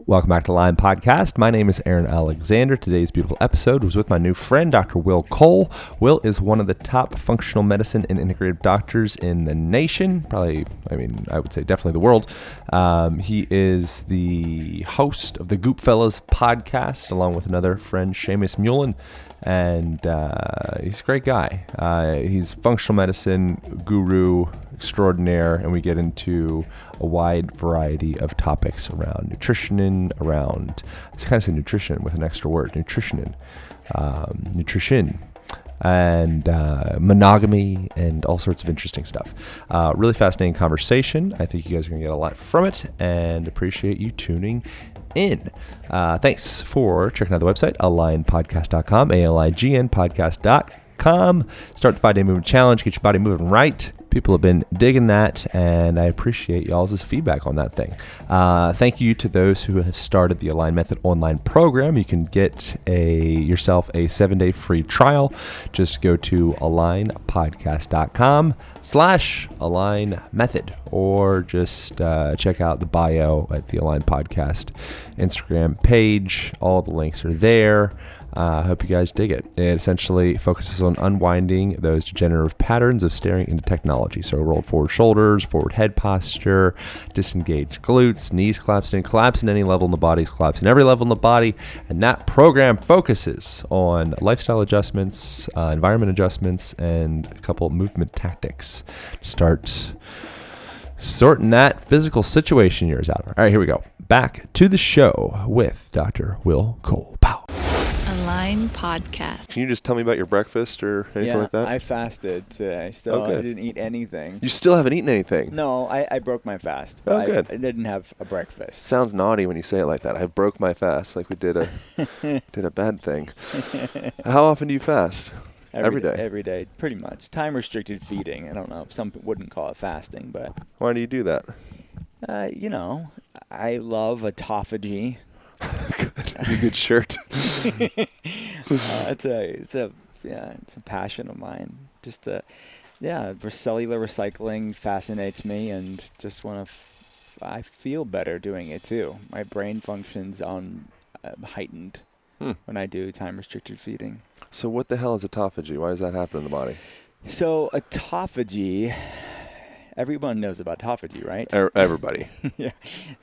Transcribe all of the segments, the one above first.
Welcome back to Align Podcast. My name is Aaron Alexander. Today's beautiful episode was with my new friend, Dr. Will Cole. Will is one of the top functional medicine and integrative doctors in the nation. Probably, I would say definitely the world. He is the host of the Goop Fellas podcast, along with another friend, Seamus Mullen. And he's a great guy. He's functional medicine guru extraordinaire, and we get into a wide variety of topics around nutrition, it's kind of say nutrition with an extra word, nutrition, and monogamy, and all sorts of interesting stuff. Really fascinating conversation. I think you guys are going to get a lot from it, and appreciate you tuning in. Thanks for checking out the website, alignpodcast.com, ALIGN podcast.com. Start the 5-day movement challenge, get your body moving right. People have been digging that, and I appreciate y'all's feedback on that thing. Thank you to those who have started the Align Method online program. You can get yourself a 7-day free trial. Just go to alignpodcast.com/Align Method, or just check out the bio at the Align Podcast Instagram page. All the links are there. I hope you guys dig it. It essentially focuses on unwinding those degenerative patterns of staring into technology. So rolled forward shoulders, forward head posture, disengaged glutes, knees collapsed in any level in the body, collapse in every level in the body. And that program focuses on lifestyle adjustments, environment adjustments, and a couple movement tactics to start sorting that physical situation yours out. All right, here we go. Back to the show with Dr. Will Cole. Pow. Align Podcast. Can you just tell me about your breakfast or anything like that? I fasted today, so I didn't eat anything. You still haven't eaten anything? No, I broke my fast. But good. I didn't have a breakfast. Sounds naughty when you say it like that. I broke my fast, like we did a bad thing. How often do you fast? Every day? Every day, pretty much. Time-restricted feeding. I don't know. Some wouldn't call it fasting, but... Why do you do that? I love autophagy. It's a good shirt. It's a passion of mine. Just for cellular recycling fascinates me, and just want to. I feel better doing it too. My brain functions on heightened when I do time restricted feeding. So what the hell is autophagy? Why does that happen in the body? So autophagy. Everyone knows about autophagy, right? Everybody. Yeah.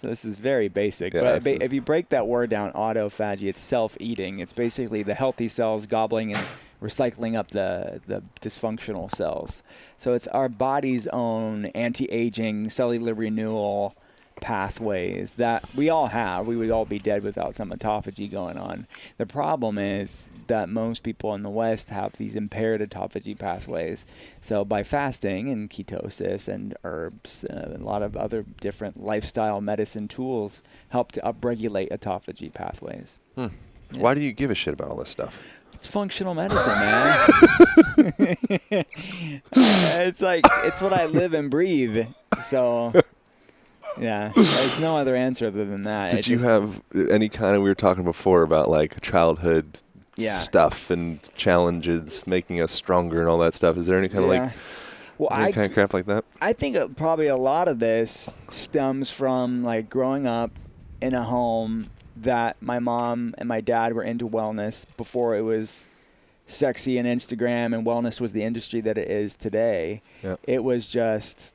So this is very basic. Yeah, but if you break that word down, autophagy, it's self-eating. It's basically the healthy cells gobbling and recycling up the dysfunctional cells. So it's our body's own anti-aging, cellular renewal pathways that we all have. We would all be dead without some autophagy going on. The problem is that most people in the West have these impaired autophagy pathways. So by fasting and ketosis and herbs, a lot of other different lifestyle medicine tools help to upregulate autophagy pathways. Yeah. Why do you give a shit about all this stuff? It's functional medicine, man. It's what I live and breathe. So yeah, there's no other answer other than that. Did you have any kind of, we were talking before about like childhood stuff and challenges making us stronger and all that stuff. Is there any kind of kind of crap like that? I think probably a lot of this stems from like growing up in a home that my mom and my dad were into wellness before it was sexy and Instagram and wellness was the industry that it is today. Yep. It was just...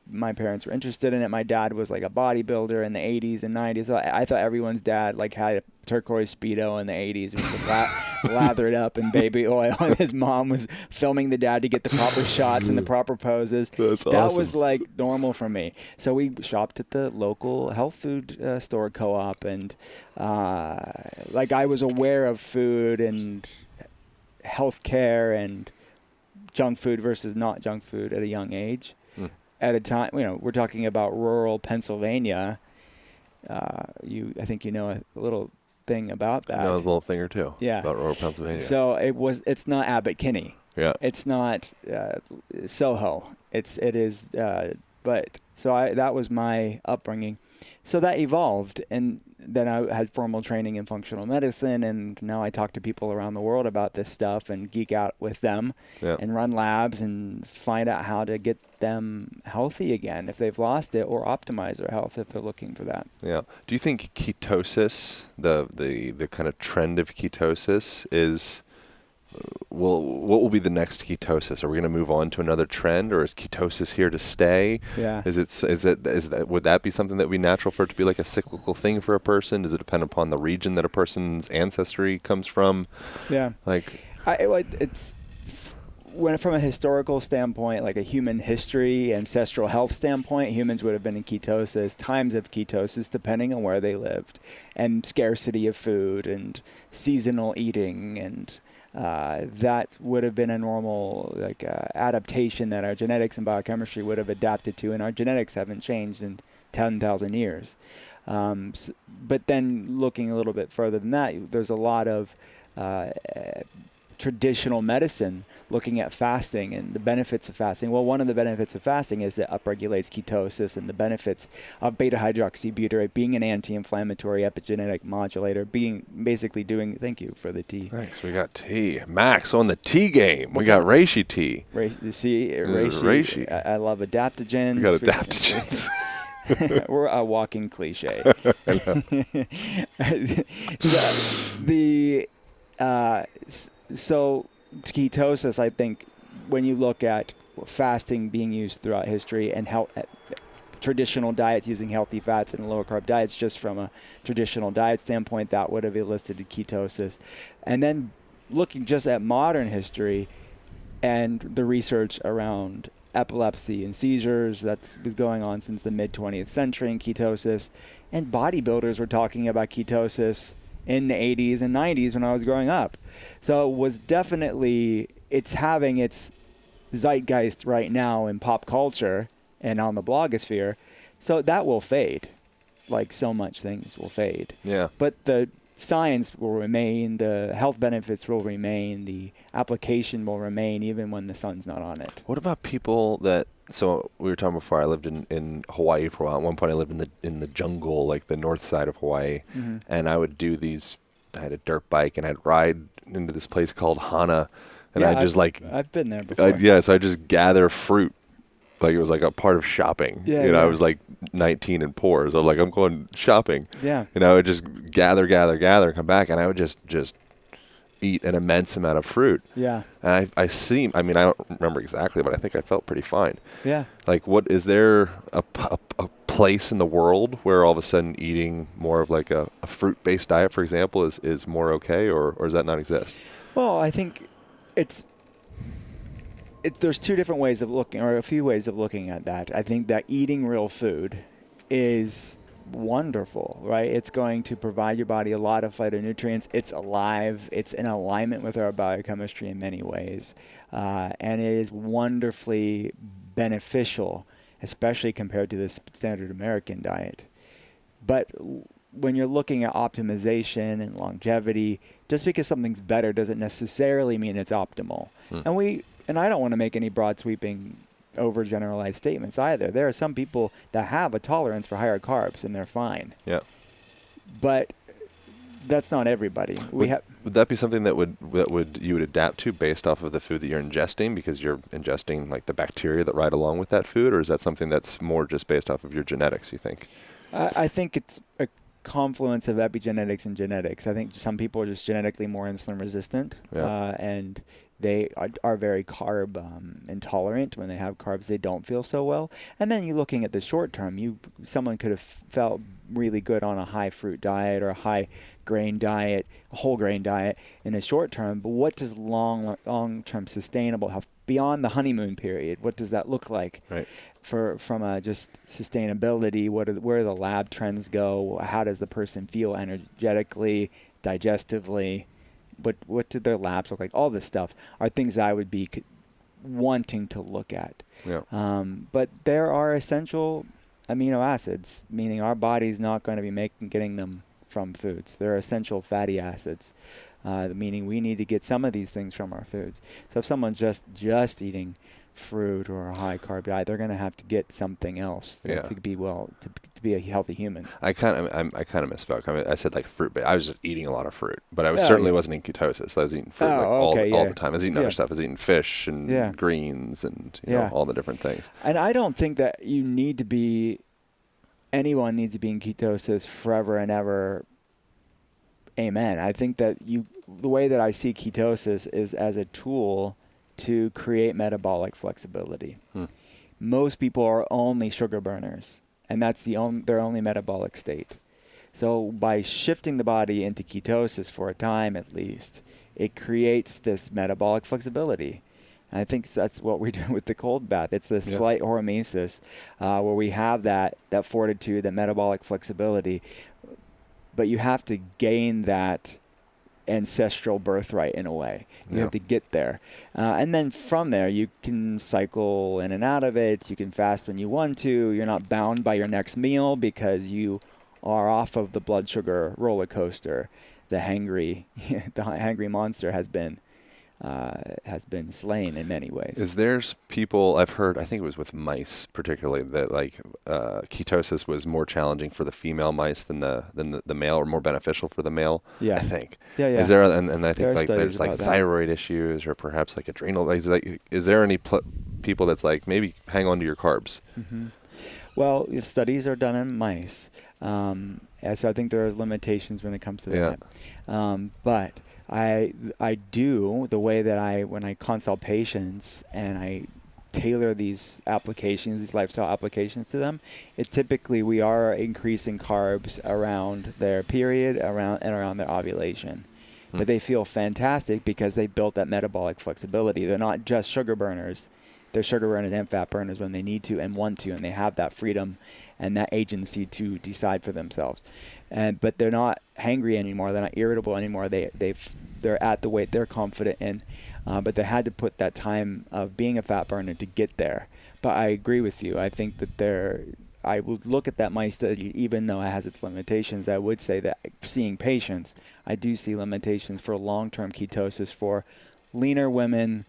My parents were interested in it. My dad was like a bodybuilder in the 80s and 90s. So I thought everyone's dad like had a turquoise Speedo in the 80s and was lathered up in baby oil. And his mom was filming the dad to get the proper shots and the proper poses. That's awesome. That was like normal for me. So we shopped at the local health food store co-op. And I was aware of food and healthcare and junk food versus not junk food at a young age. At a time, we're talking about rural Pennsylvania. I think you know a little thing about that. I know a little thing or two. Yeah. About rural Pennsylvania. So it's not Abbott Kinney. Yeah. It's not Soho. That was my upbringing. So that evolved, and then I had formal training in functional medicine, and now I talk to people around the world about this stuff and geek out with them and run labs and find out how to get them healthy again if they've lost it, or optimize their health if they're looking for that. Yeah. Do you think ketosis, the kind of trend of ketosis is, what will be the next ketosis? Are we going to move on to another trend, or is ketosis here to stay? Yeah. Would that be something that would be natural for it to be like a cyclical thing for a person? Does it depend upon the region that a person's ancestry comes from? Yeah. When from a historical standpoint, like a human history, ancestral health standpoint, humans would have been in ketosis, times of ketosis, depending on where they lived, and scarcity of food and seasonal eating, and that would have been a normal adaptation that our genetics and biochemistry would have adapted to, and our genetics haven't changed in 10,000 years. But then looking a little bit further than that, there's a lot of traditional medicine looking at fasting and the benefits of fasting. Well, one of the benefits of fasting is it upregulates ketosis, and the benefits of beta-hydroxybutyrate being an anti-inflammatory epigenetic modulator, being basically doing, thank you for the tea. Thanks. We got tea. Max on the tea game. We got reishi tea. Reishi. I love adaptogens. We got adaptogens. We're a walking cliche. So ketosis, I think, when you look at fasting being used throughout history and traditional diets using healthy fats and lower carb diets, just from a traditional diet standpoint, that would have elicited ketosis. And then looking just at modern history and the research around epilepsy and seizures that's been going on since the mid-20th century in ketosis, and bodybuilders were talking about ketosis in the 80s and 90s when I was growing up. So it was definitely, it's having its zeitgeist right now in pop culture and on the blogosphere. So that will fade, like so much things will fade. Yeah. But the science will remain, the health benefits will remain, the application will remain even when the sun's not on it. What about people that, so we were talking before, I lived in Hawaii for a while. At one point I lived in the jungle, like the north side of Hawaii, and I would do I had a dirt bike, and I'd ride into this place called Hana, and I've been there before. So I just gather fruit, like it was like a part of shopping. I was like 19 and poor, so I'm going shopping. Yeah. And I would just gather, come back, and I would just eat an immense amount of fruit. Yeah. And I don't remember exactly, but I think I felt pretty fine. Yeah. Like, is there a place in the world where all of a sudden eating more of like a fruit-based diet, for example, is more okay, or does that not exist? Well, I think there's two different ways of looking, or a few ways of looking at that. I think that eating real food is wonderful, right? It's going to provide your body a lot of phytonutrients. It's alive. It's in alignment with our biochemistry in many ways. And it is wonderfully beneficial, especially compared to the standard American diet. But when you're looking at optimization and longevity, just because something's better doesn't necessarily mean it's optimal. And I don't want to make any broad sweeping overgeneralized statements either. There are some people that have a tolerance for higher carbs and they're fine. Yeah. But that's not everybody. Would that be something that you would adapt to based off of the food that you're ingesting, because you're ingesting like the bacteria that ride along with that food, or is that something that's more just based off of your genetics, you think? I think it's a confluence of epigenetics and genetics. I think some people are just genetically more insulin resistant, and they are very carb intolerant. When they have carbs, they don't feel so well. And then you're looking at the short term. Someone could have felt really good on a high fruit diet or a high grain diet, a whole grain diet in the short term. But what does long-term sustainable health beyond the honeymoon period? What does that look like? Right. From a just sustainability, where do the lab trends go? How does the person feel energetically, digestively? What did their labs look like? All this stuff are things I would be wanting to look at. Yeah. But there are essential amino acids, meaning our body's not going to be getting them from foods. There are essential fatty acids, meaning we need to get some of these things from our foods. So if someone's just eating fruit or a high carb diet, they're going to have to get something else to be a healthy human. I kind of misspoke. I mean, I said like fruit, but I was just eating a lot of fruit. But I certainly wasn't in ketosis. I was eating fruit all the time. I was eating other stuff. I was eating fish and greens and you know, all the different things. And I don't think that anyone needs to be in ketosis forever and ever. Amen. I think that the way that I see ketosis is as a tool to create metabolic flexibility. Most people are only sugar burners, and that's their only metabolic state. So by shifting the body into ketosis for a time at least, it creates this metabolic flexibility. And I think that's what we're doing with the cold bath. It's this slight hormesis where we have that fortitude, that metabolic flexibility, but you have to gain that ancestral birthright in a way. You have to get there. And then from there, you can cycle in and out of it. You can fast when you want to. You're not bound by your next meal because you are off of the blood sugar roller coaster. The hangry monster has been slain in many ways. Is there people I've heard, I think it was with mice particularly, that like ketosis was more challenging for the female mice than the male, or more beneficial for the male? I think. Is there, and I think like there's like thyroid issues or perhaps like adrenal. Is there any people that's like maybe hang on to your carbs? Well, studies are done in mice, so I think there are limitations when it comes to that. But I do the way that when I consult patients and I tailor these applications, these lifestyle applications to them, we are increasing carbs around their period, around their ovulation. But they feel fantastic because they built that metabolic flexibility. They're not just sugar burners. They're sugar burners and fat burners when they need to and want to, and they have that freedom and that agency to decide for themselves. But they're not hangry anymore. They're not irritable anymore. They're at the weight they're confident in. But they had to put that time of being a fat burner to get there. But I agree with you. I think that I would look at that mice study, even though it has its limitations. I would say that seeing patients, I do see limitations for long-term ketosis for leaner women,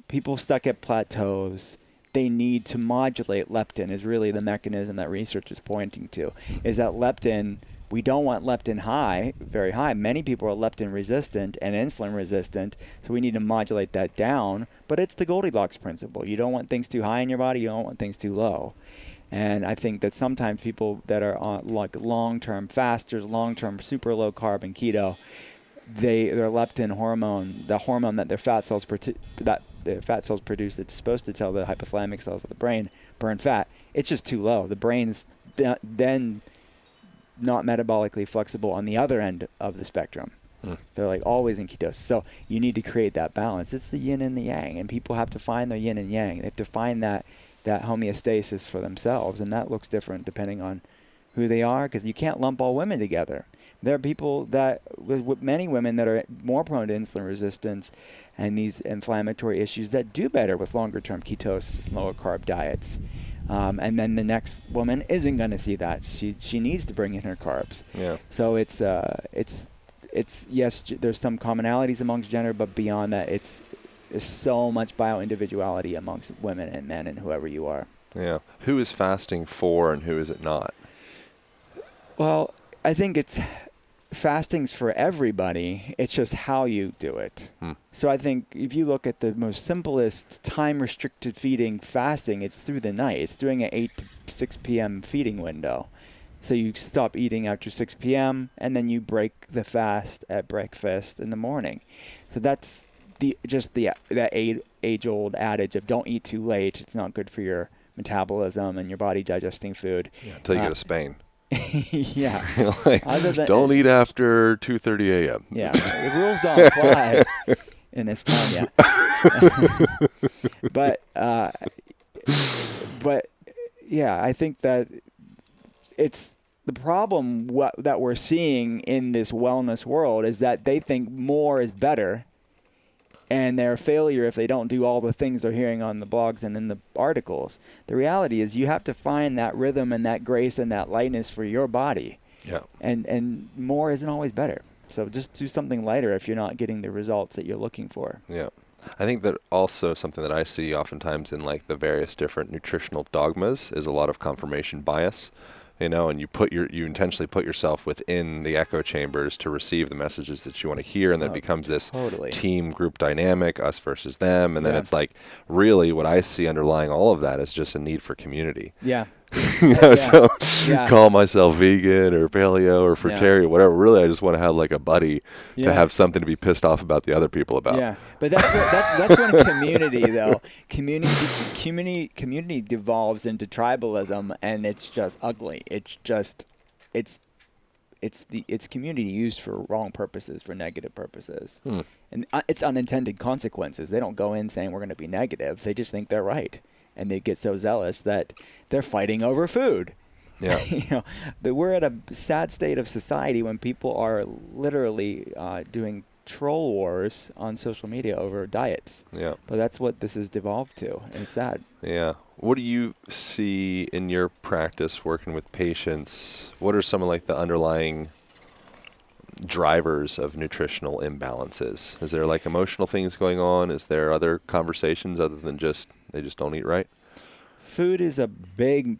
people stuck at plateaus. They need to modulate leptin is really the mechanism that research is pointing to, is that leptin, we don't want leptin very high. Many people are leptin resistant and insulin resistant, so we need to modulate that down. But it's the Goldilocks principle. You don't want things too high in your body. You don't want things too low. And I think that sometimes people that are on like long-term fasters, long-term super low carb and keto, their leptin hormone, the hormone that their fat cells produce, that's supposed to tell the hypothalamic cells of the brain burn fat, it's just too low. The brain's then not metabolically flexible on the other end of the spectrum. They're like always in ketosis. So you need to create that balance. It's the yin and the yang, and people have to find their yin and yang. They have to find that homeostasis for themselves, and that looks different depending on who they are, because you can't lump all women together. There are people many women that are more prone to insulin resistance and these inflammatory issues that do better with longer-term ketosis and lower carb diets. And then the next woman isn't going to see that. She needs to bring in her carbs. Yeah. So it's yes, there's some commonalities amongst gender, but beyond that, there's so much bio-individuality amongst women and men and whoever you are. Yeah. Who is fasting for and who is it not? Well, I think fasting's for everybody. It's just how you do it. So I think if you look at the most simplest time-restricted feeding fasting, it's through the night. It's doing an 8 to 6 p.m. feeding window. So you stop eating after 6 p.m. and then you break the fast at breakfast in the morning. So that's that age-old adage of don't eat too late. It's not good for your metabolism and your body digesting food. Yeah, until you go to Spain. Yeah. Don't eat after 2:30 a.m. Yeah. The rules don't apply in España. But yeah, I think that it's the problem that we're seeing in this wellness world is that they think more is better, and they're a failure if they don't do all the things they're hearing on the blogs and in the articles. The reality is you have to find that rhythm and that grace and that lightness for your body. Yeah. And more isn't always better. So just do something lighter if you're not getting the results that you're looking for. Yeah. I think that also something that I see oftentimes in like the various different nutritional dogmas is a lot of confirmation bias, and you intentionally put yourself within the echo chambers to receive the messages that you want to hear, and then it becomes this team group dynamic, us versus them, and then it's like really what I see underlying all of that is just a need for community. Yeah. So call myself vegan or paleo or fruitarian or whatever. Really, I just want to have like a buddy to have something to be pissed off about the other people about. Yeah, but that's when community though. Community devolves into tribalism, and it's just ugly. It's community used for wrong purposes, for negative purposes, and it's unintended consequences. They don't go in saying we're going to be negative. They just think they're right. And they get so zealous that they're fighting over food. Yeah. We're at a sad state of society when people are literally doing troll wars on social media over diets. Yeah. But that's what this has devolved to, and it's sad. Yeah. What do you see in your practice working with patients? What are some of like the underlying drivers of nutritional imbalances? Is there like emotional things going on? Is there other conversations other than just they just don't eat right? Food is a big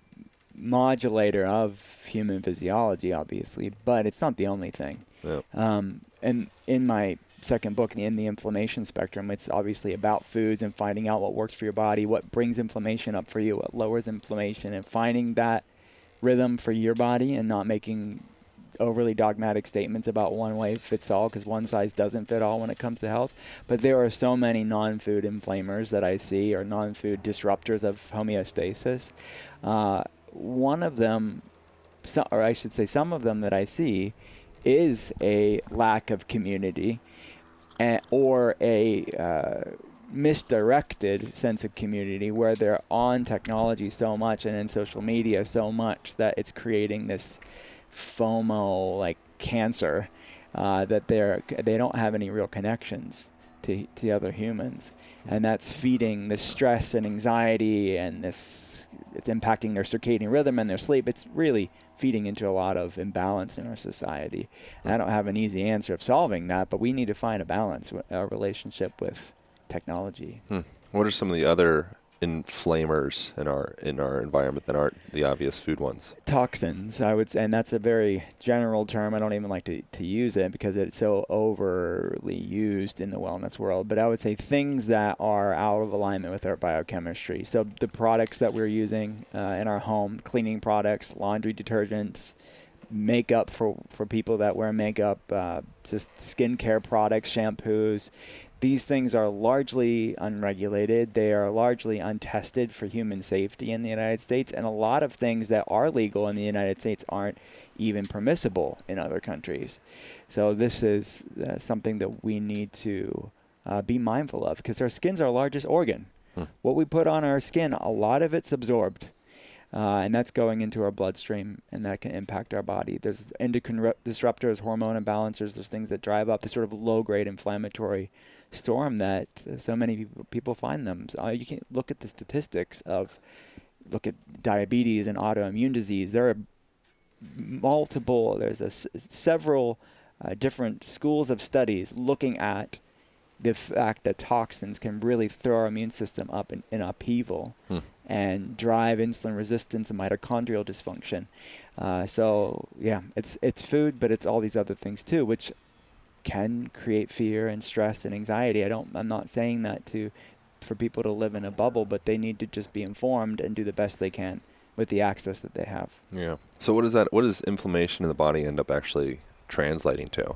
modulator of human physiology, obviously, but it's not the only thing. Yeah. And in my second book, In the Inflammation Spectrum, it's obviously about foods and finding out what works for your body, what brings inflammation up for you, what lowers inflammation, and finding that rhythm for your body and not making overly dogmatic statements about one way fits all, because one size doesn't fit all when it comes to health. But there are so many non-food inflammers that I see, or non-food disruptors of homeostasis. One of them, or I should say some of them that I see, is a lack of community or a misdirected sense of community, where they're on technology so much and in social media so much that it's creating this FOMO like cancer, that they don't have any real connections to other humans, and that's feeding this stress and anxiety, and it's impacting their circadian rhythm and their sleep. It's really feeding into a lot of imbalance in our society. And I don't have an easy answer of solving that, but we need to find a balance with our relationship with technology. What are some of the other inflammers in our environment that aren't the obvious food ones? Toxins, I would say, and that's a very general term. I don't even like to use it because it's so overly used in the wellness world. But I would say things that are out of alignment with our biochemistry. So the products that we're using in our home, cleaning products, laundry detergents, makeup for people that wear makeup, just skincare products, shampoos. These things are largely unregulated. They are largely untested for human safety in the United States. And a lot of things that are legal in the United States aren't even permissible in other countries. So this is something that we need to be mindful of, because our skin's our largest organ. What we put on our skin, a lot of it's absorbed. And that's going into our bloodstream, and that can impact our body. There's endocrine disruptors, hormone imbalancers. There's things that drive up the sort of low-grade inflammatory storm that so many people find them. So you can look at the statistics look at diabetes and autoimmune disease. There are several different schools of studies looking at the fact that toxins can really throw our immune system up in upheaval and drive insulin resistance and mitochondrial dysfunction. So yeah, it's food, but it's all these other things too, which can create fear and stress and anxiety. I'm not saying that for people to live in a bubble, but they need to just be informed and do the best they can with the access that they have. Yeah. So what does inflammation in the body end up actually translating to?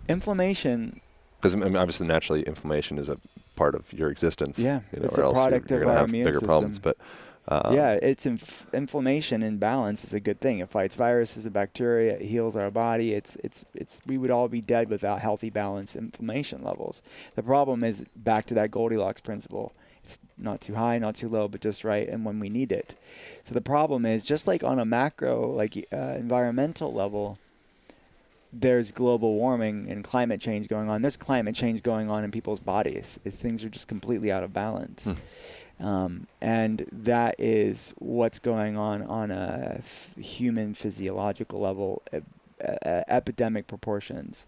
Inflammation. Because obviously, naturally, inflammation is a part of your existence. Yeah, it's a product of our immune system. Problems, but it's inflammation in balance is a good thing. It fights viruses and bacteria. It heals our body. We would all be dead without healthy, balanced inflammation levels. The problem is back to that Goldilocks principle. It's not too high, not too low, but just right, and when we need it. So the problem is, just like on a macro, environmental level, there's global warming and climate change going on. There's climate change going on in people's bodies. Things are just completely out of balance. And that is what's going on a human physiological level, epidemic proportions.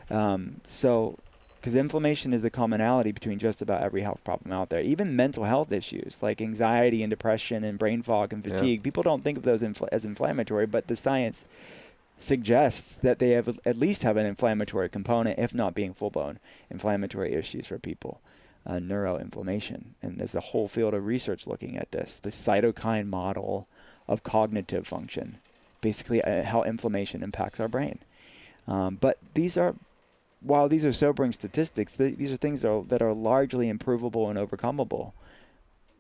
So Because inflammation is the commonality between just about every health problem out there. Even mental health issues like anxiety and depression and brain fog and fatigue. Yeah. People don't think of those as inflammatory, but the science suggests that they at least have an inflammatory component, if not being full-blown inflammatory issues for people. Neuroinflammation. And there's a whole field of research looking at this. The cytokine model of cognitive function. Basically how inflammation impacts our brain. But while these are sobering statistics, these are things that are largely improvable and overcomable.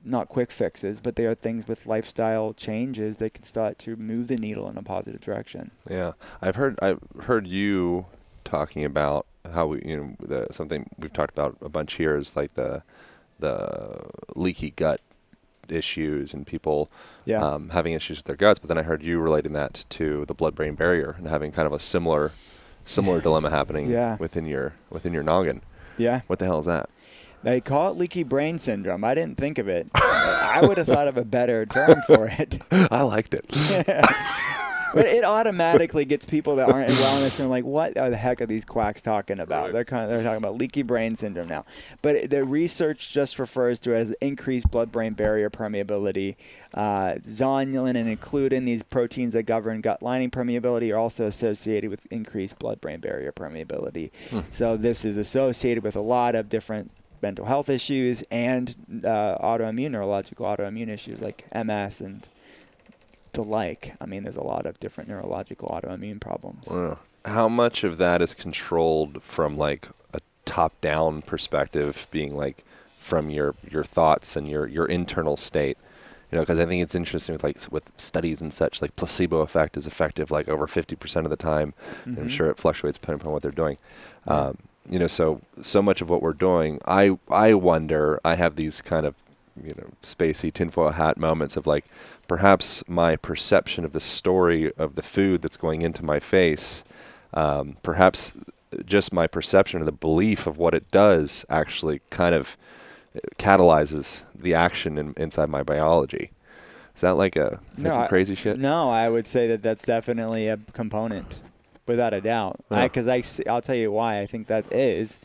Not quick fixes, but they are things with lifestyle changes that can start to move the needle in a positive direction. Yeah, I've heard you talking about how something we've talked about a bunch here is like the leaky gut issues and people having issues with their guts. But then I heard you relating that to the blood-brain barrier and having kind of a similar dilemma happening within your noggin. Yeah. What the hell is that? They call it leaky brain syndrome. I didn't think of it. I would have thought of a better term for it. I liked it. But it automatically gets people that aren't in wellness and like, what the heck are these quacks talking about? Right. They're talking about leaky brain syndrome now. But the research just refers to it as increased blood-brain barrier permeability. Zonulin and includin, these proteins that govern gut lining permeability, are also associated with increased blood-brain barrier permeability. So this is associated with a lot of different mental health issues and neurological autoimmune issues like MS and the like. I mean, there's a lot of different neurological autoimmune problems. How much of that is controlled from like a top-down perspective, being like from your thoughts and your internal state? Because I think it's interesting with studies and such, like placebo effect is effective like over 50% of the time. Mm-hmm. I'm sure it fluctuates depending upon what they're doing. So much of what we're doing, I wonder, I have these kind of spacey tinfoil hat moments of like, perhaps my perception of the story of the food that's going into my face, perhaps just my perception of the belief of what it does actually kind of catalyzes the action inside my biology. Is that like some crazy shit? No, I would say that that's definitely a component, without a doubt. I'll tell you why I think that is.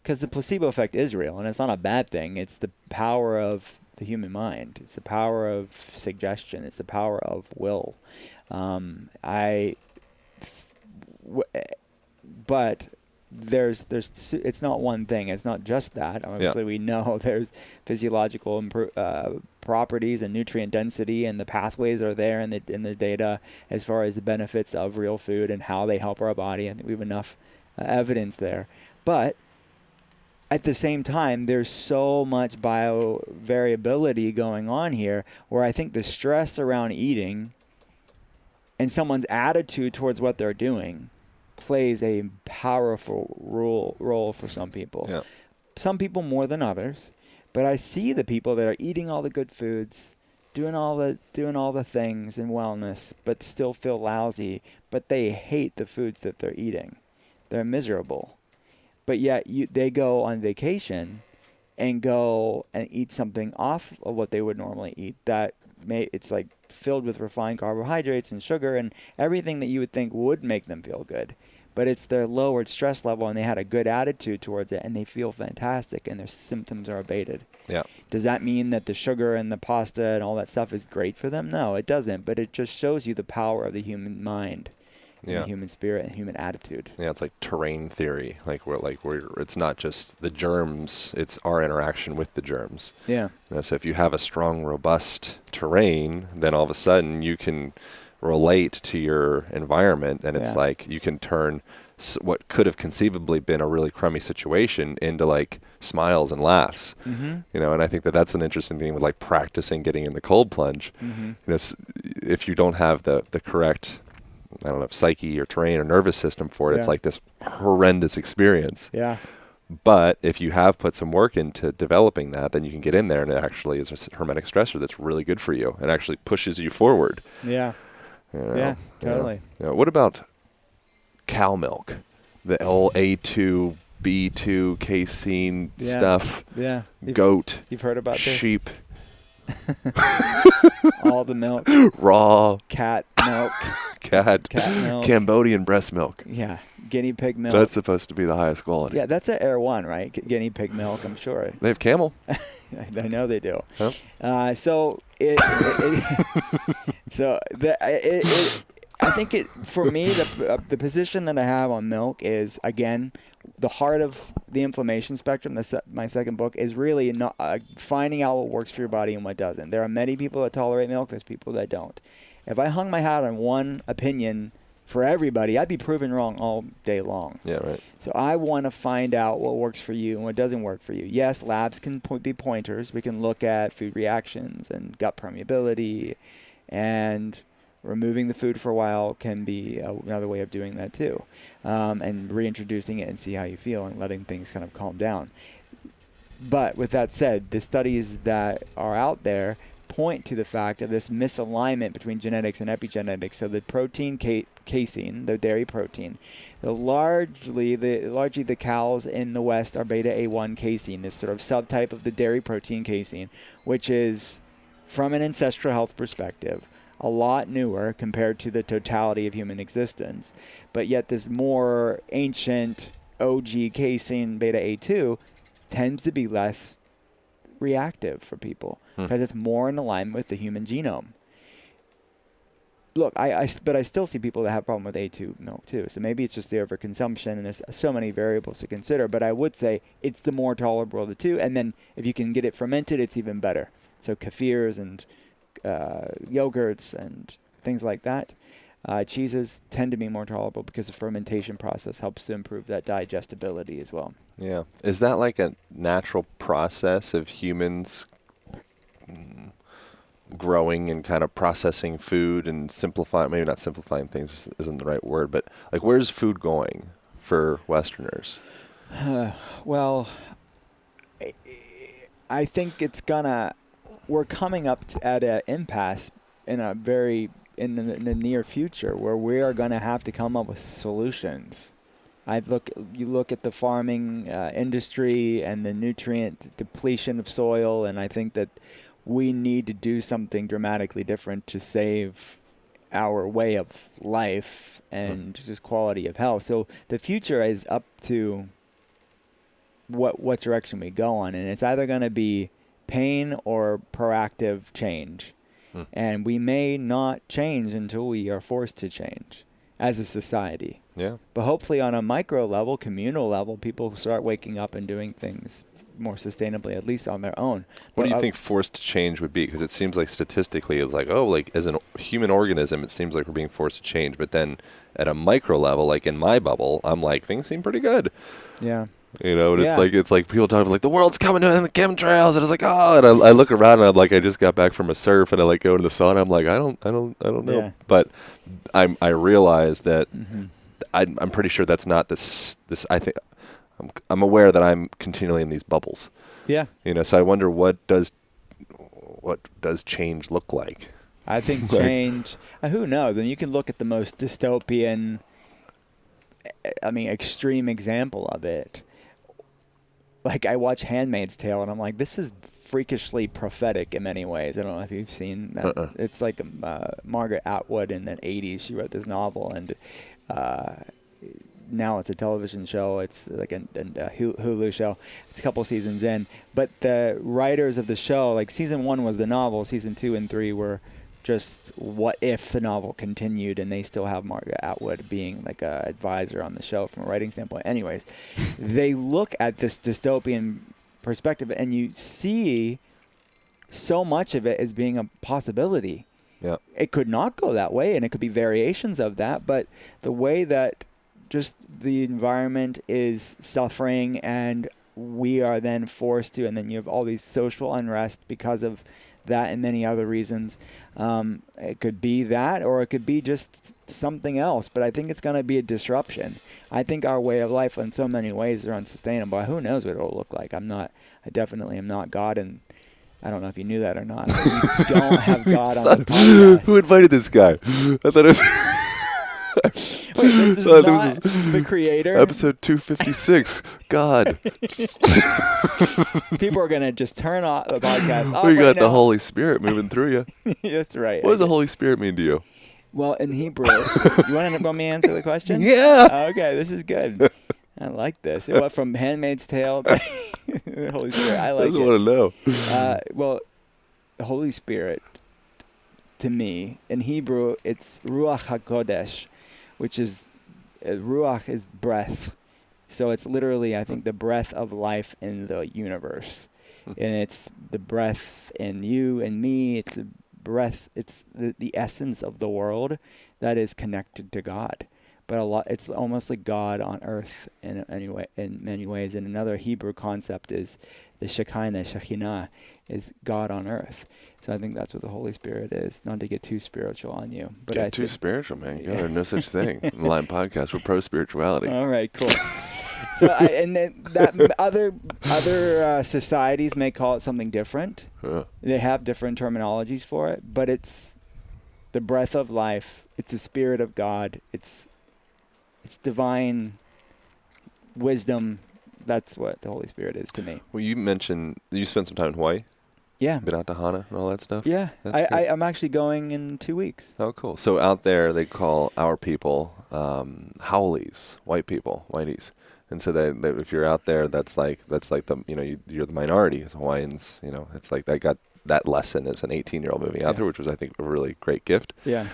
Because the placebo effect is real, and it's not a bad thing. It's the power of the human mind. It's the power of suggestion. It's the power of will. But it's not one thing. It's not just that. Obviously, we know there's physiological properties and nutrient density, and the pathways are there in the data as far as the benefits of real food and how they help our body. I think we have enough evidence there. But at the same time, there's so much bio-variability going on here where I think the stress around eating and someone's attitude towards what they're doing plays a powerful role for some people. Yeah. Some people more than others, but I see the people that are eating all the good foods, doing all the things in wellness, but still feel lousy, but they hate the foods that they're eating. They're miserable. But yet they go on vacation and go and eat something off of what they would normally eat it's like filled with refined carbohydrates and sugar and everything that you would think would make them feel good. But it's their lowered stress level, and they had a good attitude towards it, and they feel fantastic, and their symptoms are abated. Yeah. Does that mean that the sugar and the pasta and all that stuff is great for them? No, it doesn't. But it just shows you the power of the human mind. The human spirit and human attitude. Yeah, it's like terrain theory. It's not just the germs; it's our interaction with the germs. Yeah. So if you have a strong, robust terrain, then all of a sudden you can relate to your environment, and it's like you can turn what could have conceivably been a really crummy situation into like smiles and laughs. Mm-hmm. And I think that's an interesting thing with like practicing getting in the cold plunge. Mm-hmm. If you don't have the correct, I don't know, psyche or terrain or nervous system for it, it's like this horrendous experience. Yeah. But if you have put some work into developing that, then you can get in there, and it actually is a hermetic stressor that's really good for you and actually pushes you forward. Yeah. Yeah, totally. What about cow milk? The whole A2, B2, casein stuff. Yeah. Goat. You've heard about sheep. All the milk. Raw. Cat milk. Cat milk. Cambodian breast milk. Yeah. guinea pig milk. That's supposed to be the highest quality. Yeah, that's an Air One, right? Guinea pig milk, I'm sure. They have camel. I know they do. Huh? So I think for me, the position that I have on milk is, again, the heart of the inflammation spectrum. My second book is really not finding out what works for your body and what doesn't. There are many people that tolerate milk. There's people that don't. If I hung my hat on one opinion for everybody, I'd be proven wrong all day long. Yeah, right. So I want to find out what works for you and what doesn't work for you. Yes, labs can be pointers. We can look at food reactions and gut permeability, and removing the food for a while can be another way of doing that too, and reintroducing it and see how you feel and letting things kind of calm down. But with that said, the studies that are out there point to the fact of this misalignment between genetics and epigenetics. So the protein casein, the dairy protein, largely the cows in the West are beta A1 casein, this sort of subtype of the dairy protein casein, which is, from an ancestral health perspective, a lot newer compared to the totality of human existence. But yet this more ancient OG casein, beta A2, tends to be less reactive for people because it's more in alignment with the human genome. Look, but I still see people that have a problem with A2 milk too. So maybe it's just the overconsumption, and there's so many variables to consider. But I would say it's the more tolerable of the two. And then if you can get it fermented, it's even better. So kefirs and yogurts and things like that. Cheeses tend to be more tolerable because the fermentation process helps to improve that digestibility as well. Yeah. Is that like a natural process of humans growing and kind of processing food and simplifying, maybe not simplifying things isn't the right word, but like where's food going for Westerners? Well, I think we're coming up at an impasse in the near future where we are going to have to come up with solutions. You look at the farming industry and the nutrient depletion of soil, and I think that we need to do something dramatically different to save our way of life and just quality of health. So the future is up to what direction we go on, and it's either going to be pain or proactive change. And we may not change until we are forced to change as a society. Yeah. But hopefully on a micro level, communal level, people start waking up and doing things more sustainably, at least on their own. What do you think forced to change would be? Because it seems like statistically it's like, as a human organism, it seems like we're being forced to change. But then at a micro level, like in my bubble, I'm like, things seem pretty good. Yeah. You know, and it's like people talk about like the world's coming to the chemtrails, and it's like, oh, and I look around and I'm like, I just got back from a surf, and I like go into the sun. I'm like, I don't know, Yeah. but I realize that I'm pretty sure that's not this. I think I'm aware that I'm continually in these bubbles. Yeah. You know, so I wonder what does change look like? I think change. Who knows? And you can look at the most dystopian, extreme example of it. Like I watch Handmaid's Tale, and I'm like, this is freakishly prophetic in many ways. I don't know if you've seen that. It's like Margaret Atwood in the 80s. She wrote this novel, and now it's a television show. It's like a Hulu show. It's a couple seasons in. But the writers of the show, like season 1 was the novel. Season 2 and 3 were just what if the novel continued, and they still have Margaret Atwood being like a advisor on the show from a writing standpoint. Anyways, they look at this dystopian perspective, and you see so much of it as being a possibility. Yeah. It could not go that way, and it could be variations of that, but the way that just the environment is suffering and we are then forced to, and then you have all these social unrest because of that and many other reasons. It could be that, or it could be just something else, but I think it's going to be a disruption. I think our way of life in so many ways are unsustainable. Who knows what it'll look like? I definitely am not God, and I don't know if you knew that or not. We don't have God on the podcast. Who invited this guy? I thought it was Wait, this is not the creator? Episode 256. God. People are going to just turn off the podcast off. We got the Holy Spirit moving through you. That's right. What does the Holy Spirit mean to you? Well, in Hebrew, you want me to answer the question? Yeah. Okay, this is good. I like this. It went from Handmaid's Tale to the Holy Spirit. I like I just it. want to know. Well, the Holy Spirit, to me, in Hebrew, it's Ruach HaKodesh, which is, Ruach is breath. So it's literally, I think, the breath of life in the universe. And it's the breath in you and me. It's the breath, it's the essence of the world that is connected to God. But it's almost like God on earth in many ways. And another Hebrew concept is the Shekinah is God on earth. So I think that's what the Holy Spirit is. Not to get too spiritual on you, but Get too spiritual, man. Yeah, there's no such thing. Live podcast. We're pro spirituality. All right, cool. So and then that other societies may call it something different. They have different terminologies for it, but it's the breath of life. It's the Spirit of God. It's divine wisdom. That's what the Holy Spirit is to me. Well, you mentioned you spent some time in Hawaii. Yeah. Been out to Hana and all that stuff? Yeah. I'm actually going in 2 weeks. Oh, cool. So out there, they call our people haoles, white people, whiteys. And so that if you're out there, that's like the, you're the minority as Hawaiians. It's like they got that lesson as an 18-year-old moving out there, which was, I think, a really great gift. Yeah.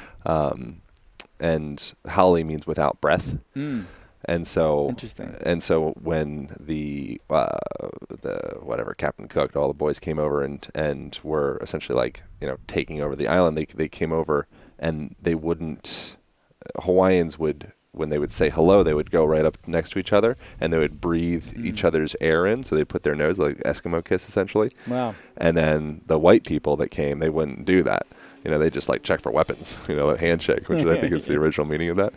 And haole means without breath. And so, interesting. And so when the whatever Captain Cook, all the boys came over and were essentially taking over the island, they came over and they wouldn't. Hawaiians would, when they would say hello, they would go right up next to each other and they would breathe each other's air in. So they put their nose like Eskimo kiss essentially. Wow. And then the white people that came, they wouldn't do that. They just check for weapons. A handshake, which I think is the original meaning of that.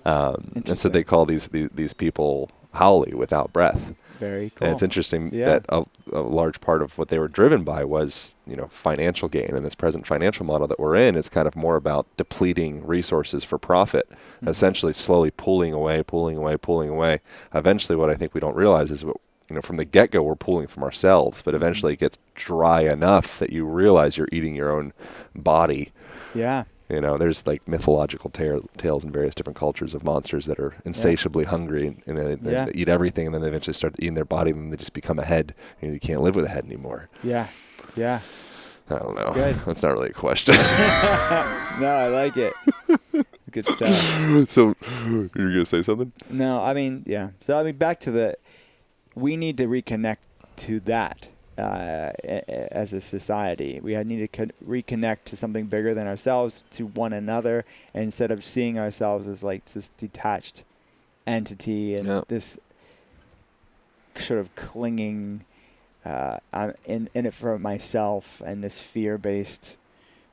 And so they call these people haole, without breath. Very cool. And it's interesting that a large part of what they were driven by was, financial gain. And this present financial model that we're in is kind of more about depleting resources for profit, essentially slowly pulling away. Eventually, what I think we don't realize is from the get-go, we're pulling from ourselves, but eventually it gets dry enough that you realize you're eating your own body. Yeah. There's mythological tales in various different cultures of monsters that are insatiably hungry and they eat everything, and then they eventually start eating their body, and they just become a head. You can't live with a head anymore. Yeah. Yeah. I don't know. Good. That's not really a question. No, I like it. Good stuff. So, you're going to say something? No, yeah. So, back to we need to reconnect to that. As a society, we need to reconnect to something bigger than ourselves, to one another, and instead of seeing ourselves as this detached entity and this sort of clinging I'm in it for myself, and this fear-based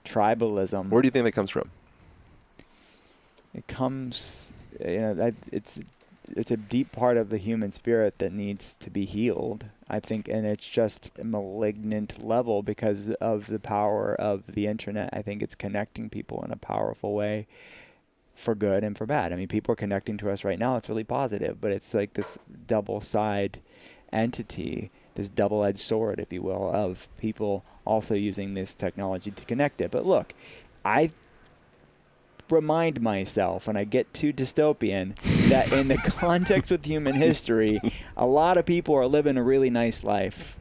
tribalism. Where do you think that comes from? It comes, it's a deep part of the human spirit that needs to be healed, I think, and it's just a malignant level because of the power of the internet. I think it's connecting people in a powerful way for good and for bad. People are connecting to us right now. It's really positive, but it's like this double-side entity, this double-edged sword, if you will, of people also using this technology to connect it. But look, I remind myself when I get too dystopian that in the context with human history, a lot of people are living a really nice life.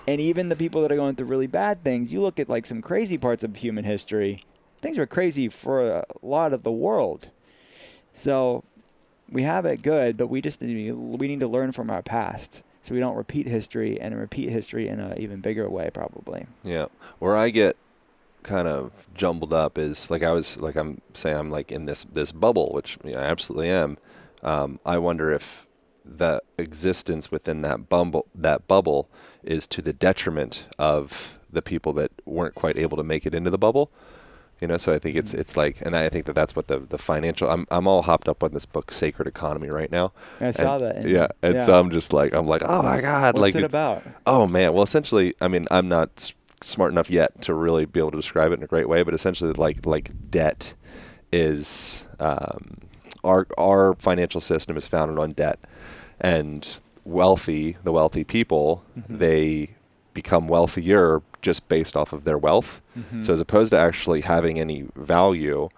And even the people that are going through really bad things, you look at some crazy parts of human history, things were crazy for a lot of the world. So we have it good, but we need to learn from our past so we don't repeat history in an even bigger way, probably. Yeah. Where I get kind of jumbled up is I'm saying I'm in this bubble, which I absolutely am. I wonder if the existence within that bubble is to the detriment of the people that weren't quite able to make it into the bubble. So I think it's and I think that's what the financial. I'm all hopped up on this book, Sacred Economy, right now. I saw that. So I'm just I'm like, oh my God, what's it about? Oh man, well essentially, I'm not smart enough yet to really be able to describe it in a great way, but essentially debt is our financial system is founded on debt, and the wealthy people, they become wealthier just based off of their wealth. So as opposed to actually having any value,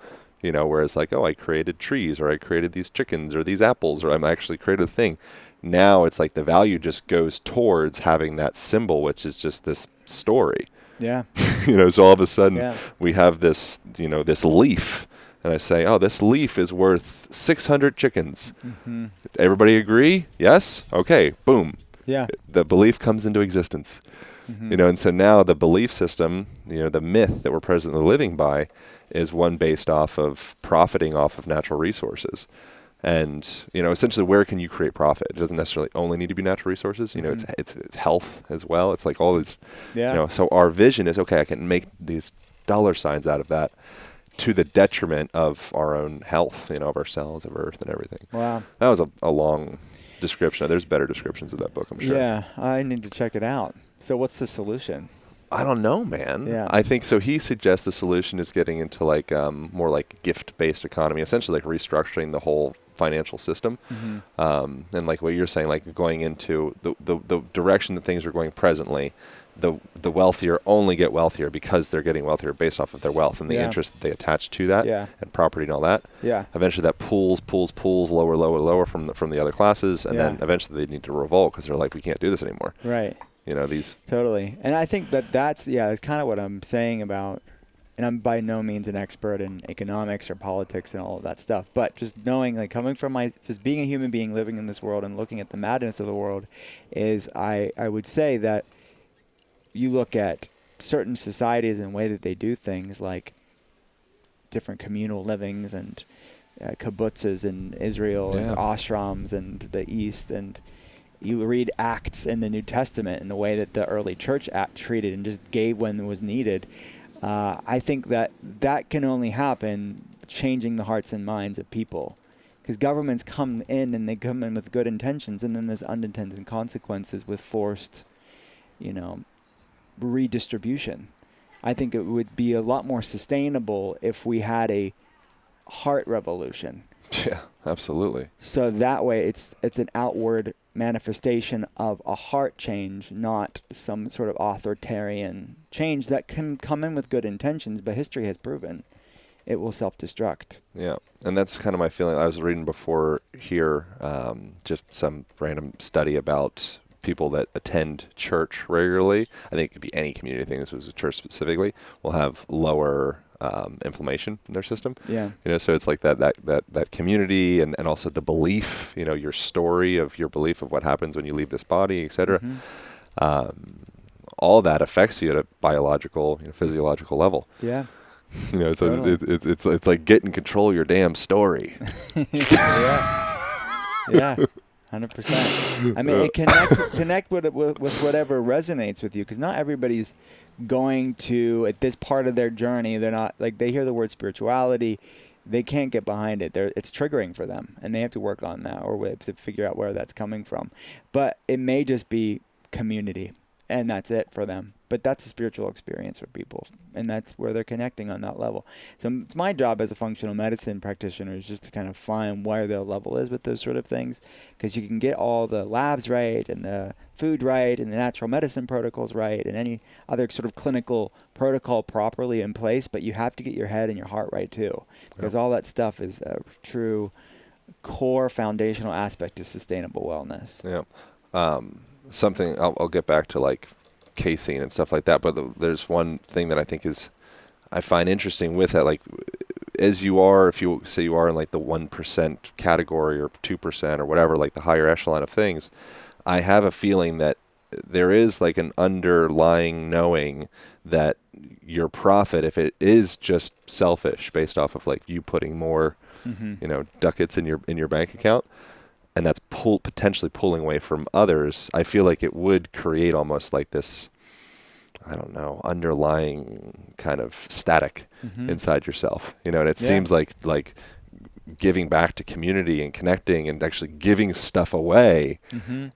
you know, whereas like, oh, I created trees, or I created these chickens or these apples, or I'm actually created a thing. Now it's like the value just goes towards having that symbol, which is just this story. Yeah. You know, so all of a sudden we have this, you know, this leaf, and I say, oh, this leaf is worth 600 chickens. Mm-hmm. Everybody agree? Yes? Okay, boom. Yeah. The belief comes into existence. Mm-hmm. You know, and so now the belief system, you know, the myth that we're presently living by is one based off of profiting off of natural resources. And, you know, essentially, where can you create profit? It doesn't necessarily only need to be natural resources. You know, it's health as well. It's like all these, you know, so our vision is, okay, I can make these dollar signs out of that to the detriment of our own health, you know, of our cells, of Earth and everything. Wow. That was a long description. There's better descriptions of that book, I'm sure. Yeah, I need to check it out. So what's the solution? I don't know, man. Yeah. I think so. He suggests the solution is getting into like more like gift-based economy, essentially like restructuring the whole financial system. Mm-hmm. And like what you're saying, like going into the direction that things are going presently, the wealthier only get wealthier because they're getting wealthier based off of their wealth and the interest that they attach to that and property and all that. Yeah. Eventually that pulls lower from the other classes, and then eventually they need to revolt because they're like, we can't do this anymore. Right. You know, these totally. And I think that's kind of what I'm saying about, and I'm by no means an expert in economics or politics and all of that stuff, but just knowing, like, coming from just being a human being living in this world and looking at the madness of the world, is I would say that you look at certain societies and the way that they do things, like different communal livings and kibbutzes in Israel and ashrams in the East, and you read Acts in the New Testament and the way that the early church treated and just gave when it was needed. I think that can only happen changing the hearts and minds of people, because governments come in and they come in with good intentions, and then there's unintended consequences with forced, you know, redistribution. I think it would be a lot more sustainable if we had a heart revolution. Yeah, absolutely. So that way it's an outward manifestation of a heart change, not some sort of authoritarian change that can come in with good intentions, but history has proven it will self-destruct. Yeah, and that's kind of my feeling. I was reading before here just some random study about people that attend church regularly. I think it could be any community thing. This was a church specifically. Will have lower inflammation in their system. Yeah. You know, so it's like that community and also the belief, you know, your story of your belief of what happens when you leave this body, et cetera. Mm-hmm. All that affects you at a biological, you know, physiological level. Yeah. You know, so totally. it's like getting control of your damn story. Yeah. 100%. I mean, connect with whatever resonates with you, because not everybody's going to, at this part of their journey, they're not, like, they hear the word spirituality, they can't get behind it. It's triggering for them, and they have to work on that, or to figure out where that's coming from. But it may just be community, and that's it for them. But that's a spiritual experience for people, and that's where they're connecting on that level. So it's my job as a functional medicine practitioner is just to kind of find where their level is with those sort of things, because you can get all the labs right and the food right and the natural medicine protocols right and any other sort of clinical protocol properly in place, but you have to get your head and your heart right too, because all that stuff is a true core foundational aspect to sustainable wellness. Yeah. Something I'll get back to, like casein and stuff like that, but there's one thing that I think I find interesting with that, like, as you are, if you say you are in like the 1% category or 2% or whatever, like the higher echelon of things, I have a feeling that there is like an underlying knowing that your profit, if it is just selfish based off of like you putting more, you know, ducats in your bank account, and that's potentially pulling away from others, I feel like it would create almost like this, I don't know, underlying kind of static inside yourself, you know, and it seems like giving back to community and connecting and actually giving stuff away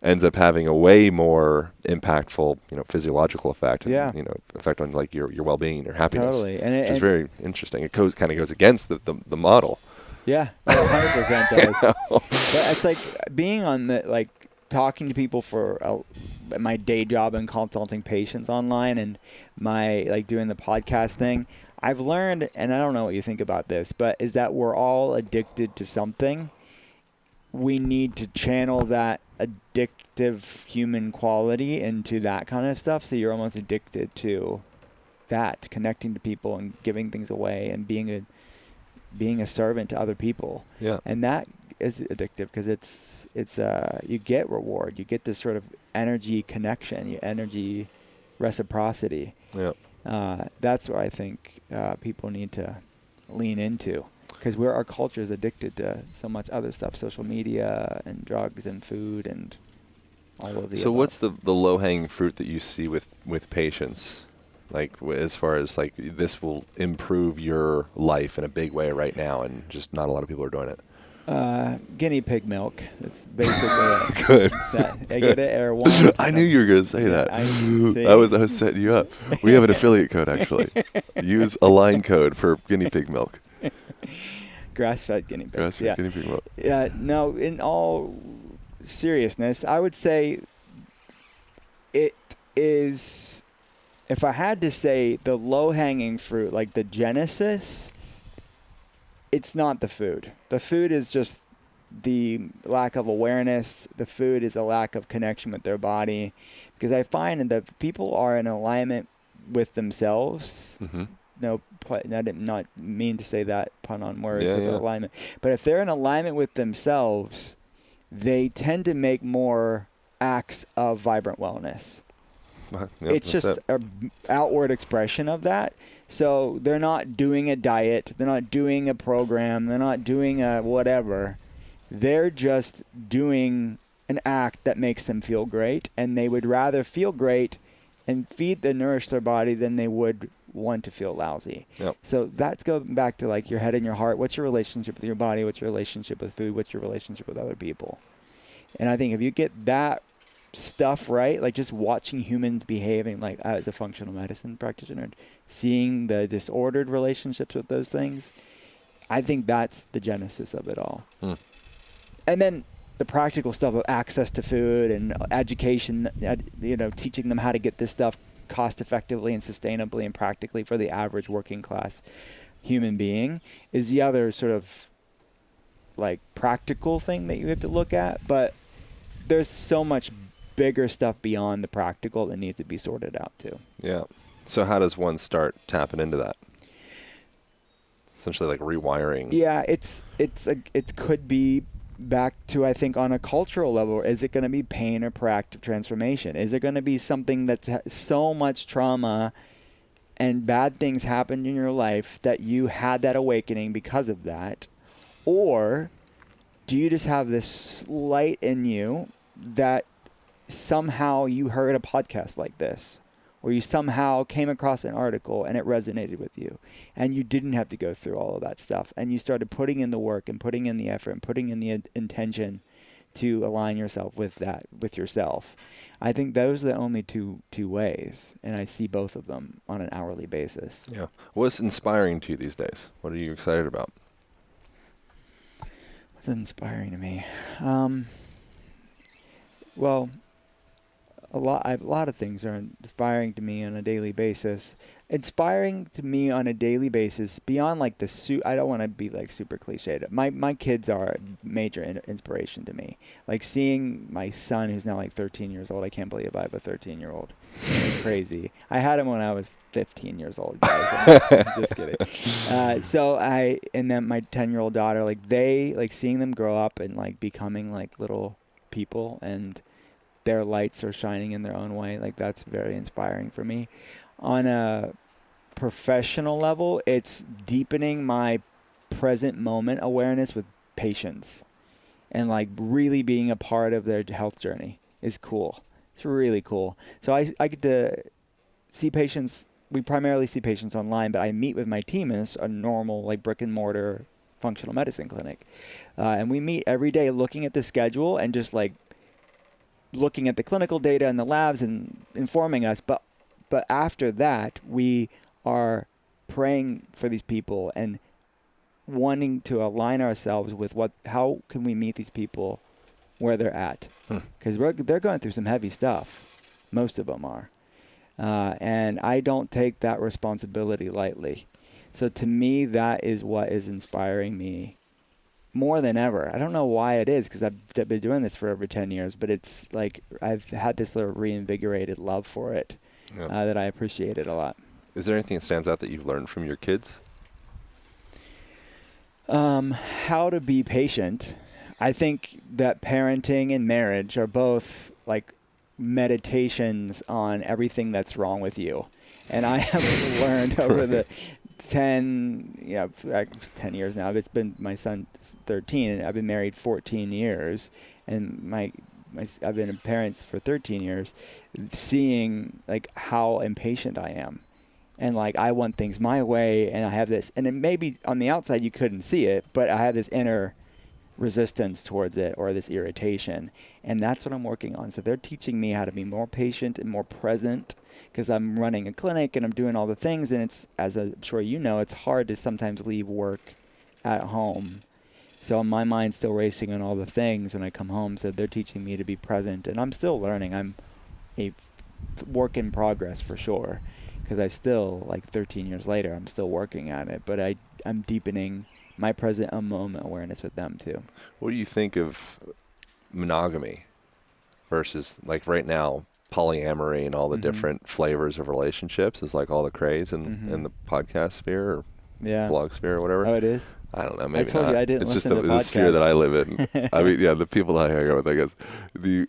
ends up having a way more impactful, you know, physiological effect and, you know, effect on like your well-being and your happiness, which is very interesting. It kind of goes against the model. Yeah, 100% does. But it's like being on talking to people for my day job and consulting patients online, and my doing the podcast thing. I've learned, and I don't know what you think about this, but is that we're all addicted to something. We need to channel that addictive human quality into that kind of stuff. So you're almost addicted to that, connecting to people and giving things away and being a servant to other people. Yeah. And that is addictive because it's you get reward, you get this sort of energy connection, energy reciprocity. Yeah. That's what I think people need to lean into, because our culture is addicted to so much other stuff, social media and drugs and food and all of the So above. what's the low-hanging fruit that you see with patients? Like as far as like this will improve your life in a big way right now, and just not a lot of people are doing it. Guinea pig milk. That's basically it. Good. I get it, or one. I knew you were going to say that. I was setting you up. We have an affiliate code actually. Use a line code for guinea pig milk. Grass-fed guinea pig. Grass-fed guinea pig milk. Yeah. No, in all seriousness, I would say it is, if I had to say the low-hanging fruit, like the genesis, it's not the food. The food is just the lack of awareness. The food is a lack of connection with their body. Because I find that if people are in alignment with themselves, no, I did not mean to say that pun on words with alignment. But if they're in alignment with themselves, they tend to make more acts of vibrant wellness. It's just an outward expression of that. So they're not doing a diet. They're not doing a program. They're not doing a whatever. They're just doing an act that makes them feel great. And they would rather feel great and nourish their body than they would want to feel lousy. Yep. So that's going back to like your head and your heart. What's your relationship with your body? What's your relationship with food? What's your relationship with other people? And I think if you get that stuff right, like just watching humans behaving, like as a functional medicine practitioner, seeing the disordered relationships with those things, I think that's the genesis of it all. And then the practical stuff of access to food and education, teaching them how to get this stuff cost effectively and sustainably and practically for the average working class human being is the other sort of like practical thing that you have to look at. But there's so much bigger stuff beyond the practical that needs to be sorted out too. Yeah. So how does one start tapping into that? Essentially like rewiring. Yeah, it could be back to, I think, on a cultural level, is it going to be pain or proactive transformation? Is it going to be something that's so much trauma and bad things happened in your life that you had that awakening because of that? Or do you just have this light in you that somehow you heard a podcast like this, or you somehow came across an article and it resonated with you, and you didn't have to go through all of that stuff, and you started putting in the work and putting in the effort and putting in the intention to align yourself with that, with yourself? I think those are the only two ways, and I see both of them on an hourly basis. Yeah. What's inspiring to you these days? What are you excited about? What's inspiring to me? Well, a lot of things are inspiring to me on a daily basis. Inspiring to me on a daily basis beyond like I don't want to be like super cliched. My kids are a major inspiration to me. Like seeing my son, who's now like 13 years old. I can't believe I have a 13-year-old. It's crazy. I had him when I was 15 years old, guys. I'm just kidding. And then my 10-year-old daughter, like seeing them grow up and like becoming like little people, and their lights are shining in their own way. Like that's very inspiring for me. On a professional level, it's deepening my present moment awareness with patients, and like really being a part of their health journey is cool. It's really cool. So I get to see patients. We primarily see patients online, but I meet with my team in a normal like brick and mortar functional medicine clinic. And we meet every day looking at the schedule and just like looking at the clinical data in the labs and informing us. But after that, we are praying for these people and wanting to align ourselves with how can we meet these people where they're at. Because they're going through some heavy stuff. Most of them are. And I don't take that responsibility lightly. So to me, that is what is inspiring me more than ever. I don't know why it is, because I've been doing this for over 10 years, but it's like I've had this little reinvigorated love for it that I appreciate it a lot. Is there anything that stands out that you've learned from your kids? How to be patient. I think that parenting and marriage are both like meditations on everything that's wrong with you. And I have learned over the 10 years now. It's been, my son's 13 and I've been married 14 years, and I've been a parent for 13 years, seeing like how impatient I am. And like, I want things my way, and I have this, and it maybe on the outside you couldn't see it, but I have this inner resistance towards it, or this irritation. And that's what I'm working on. So they're teaching me how to be more patient and more present, because I'm running a clinic and I'm doing all the things. And it's, as I'm sure you know, it's hard to sometimes leave work at home. So my mind's still racing on all the things when I come home. So they're teaching me to be present, and I'm still learning. I'm a work in progress for sure, because I still, like 13 years later, I'm still working at it. But I'm deepening my present moment awareness with them too. What do you think of monogamy versus, like right now, polyamory and all the different flavors of relationships is like all the craze in the podcast sphere or blog sphere or whatever? Oh, it is? I don't know. Maybe I told not. you I didn't it's listen just to the sphere that I live in. I mean, the people that I hang out with, I guess. Do you?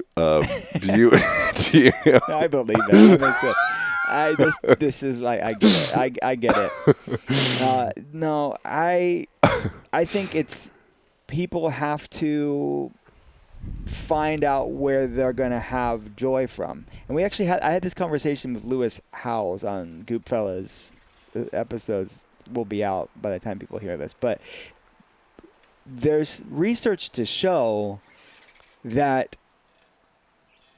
I believe that. This is like, I get it. I get it. No, I think it's, people have to find out where they're going to have joy from. And I had this conversation with Lewis Howes on Goop Fellas. Episodes will be out by the time people hear this, but there's research to show that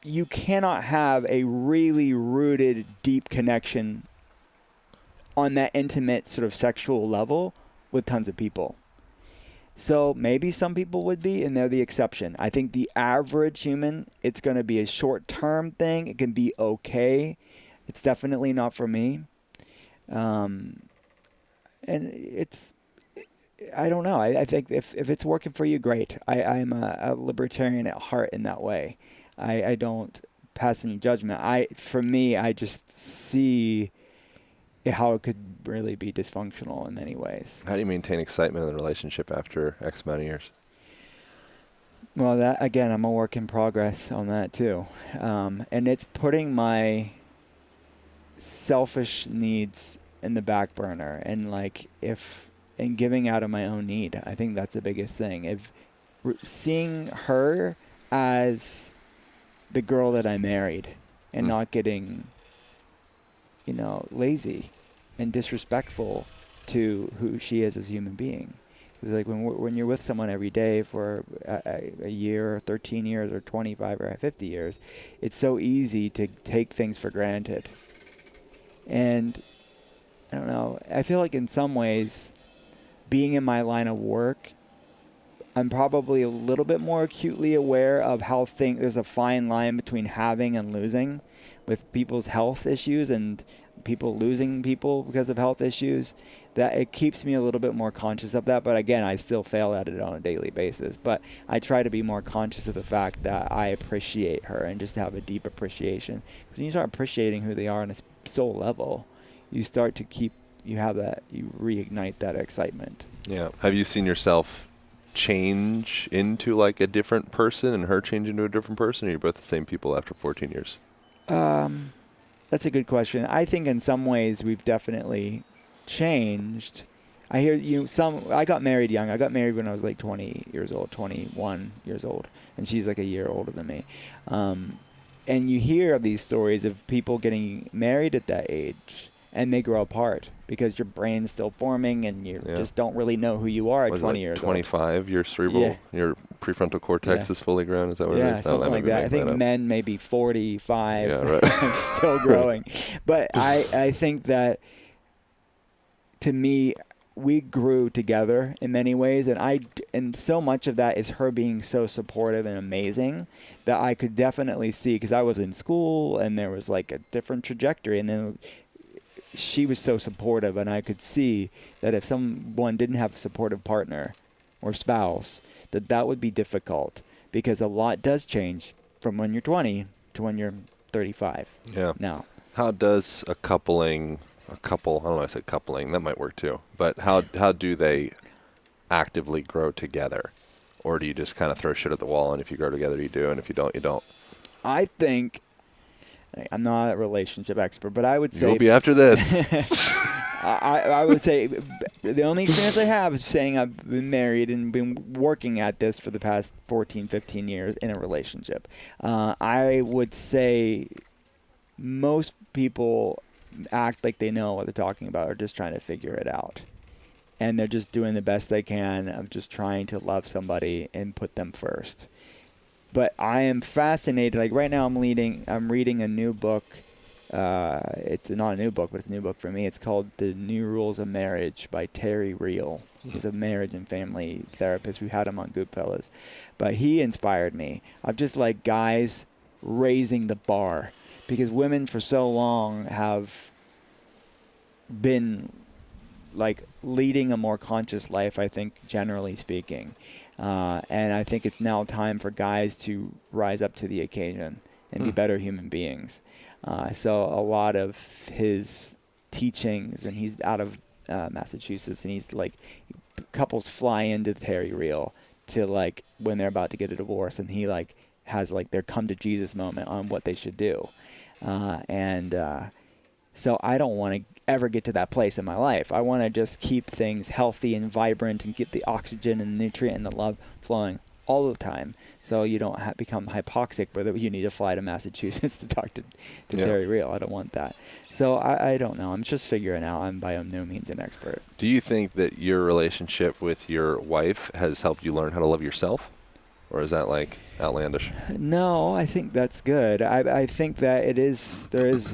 you cannot have a really rooted, deep connection on that intimate sort of sexual level with tons of people. So maybe some people would be, and they're the exception. I think the average human, it's going to be a short-term thing. It can be okay. It's definitely not for me. And it's, I don't know. I think if it's working for you, great. I'm a libertarian at heart in that way. I don't pass any judgment. For me, I just see how it could really be dysfunctional in many ways. How do you maintain excitement in the relationship after X amount of years? Well, that, again, I'm a work in progress on that too. And it's putting my selfish needs in the back burner, and and giving out of my own need. I think that's the biggest thing. If seeing her as the girl that I married, and not getting, lazy and disrespectful to who she is as a human being. It's like when you're with someone every day for a year, or 13 years, or 25 or 50 years, it's so easy to take things for granted. And I don't know, I feel like in some ways, being in my line of work, I'm probably a little bit more acutely aware of how there's a fine line between having and losing with people's health issues, and people losing people because of health issues. That it keeps me a little bit more conscious of that. But again, I still fail at it on a daily basis. But I try to be more conscious of the fact that I appreciate her, and just have a deep appreciation. When you start appreciating who they are on a soul level, you start to you reignite that excitement. Yeah. Have you seen yourself change into like a different person, and her change into a different person, or are you both the same people after 14 years? That's a good question. I think in some ways we've definitely changed. I hear I got married young. I got married when I was like 20 years old, 21 years old, and she's like a year older than me. And you hear of these stories of people getting married at that age, and they grow apart because your brain's still forming, and you just don't really know who you are at 20 years 25, old. Your cerebral, your prefrontal cortex is fully grown. Is that what it is? Yeah, something like that. I think men may be 45, right. still growing. But I think that, to me, we grew together in many ways, and so much of that is her being so supportive and amazing that I could definitely see, because I was in school and there was like a different trajectory, and then she was so supportive, and I could see that if someone didn't have a supportive partner or spouse, that would be difficult, because a lot does change from when you're 20 to when you're 35. Yeah. Now, how does a couple, I don't know, I said coupling, that might work too, but how do they actively grow together? Or do you just kind of throw shit at the wall, and if you grow together, you do, and if you don't, you don't? I think, I'm not a relationship expert, but I would say... You'll be after this. I would say the only experience I have is saying I've been married and been working at this for the past 14, 15 years in a relationship. I would say most people act like they know what they're talking about, or just trying to figure it out. And they're just doing the best they can of just trying to love somebody and put them first. But I am fascinated. Like right now I'm reading a new book. It's not a new book, but it's a new book for me. It's called The New Rules of Marriage by Terry Real. He's a marriage and family therapist. We had him on Goopfellas. But he inspired me of just like guys raising the bar. Because women for so long have been like leading a more conscious life, I think, generally speaking. And I think it's now time for guys to rise up to the occasion and be better human beings. So a lot of his teachings, and he's out of Massachusetts, and he's like, couples fly into Terry Real to like when they're about to get a divorce, and he like has like their come to Jesus moment on what they should do. So I don't want to ever get to that place in my life. I want to just keep things healthy and vibrant and get the oxygen and the nutrient and the love flowing all the time, so you don't become hypoxic where you need to fly to Massachusetts to talk to Terry Real. I don't want that. So I don't know. I'm just figuring out. I'm by no means an expert. Do you think that your relationship with your wife has helped you learn how to love yourself? Or is that like outlandish? No, I think that's good. I think that there is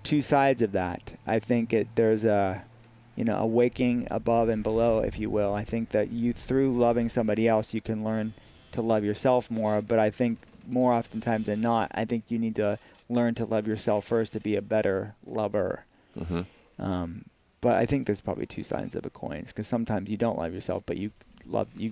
two sides of that. I think there's a waking above and below, if you will. I think that through loving somebody else, you can learn to love yourself more. But I think more oftentimes than not, I think you need to learn to love yourself first to be a better lover. Mm-hmm. But I think there's probably two sides of a coin, because sometimes you don't love yourself, but you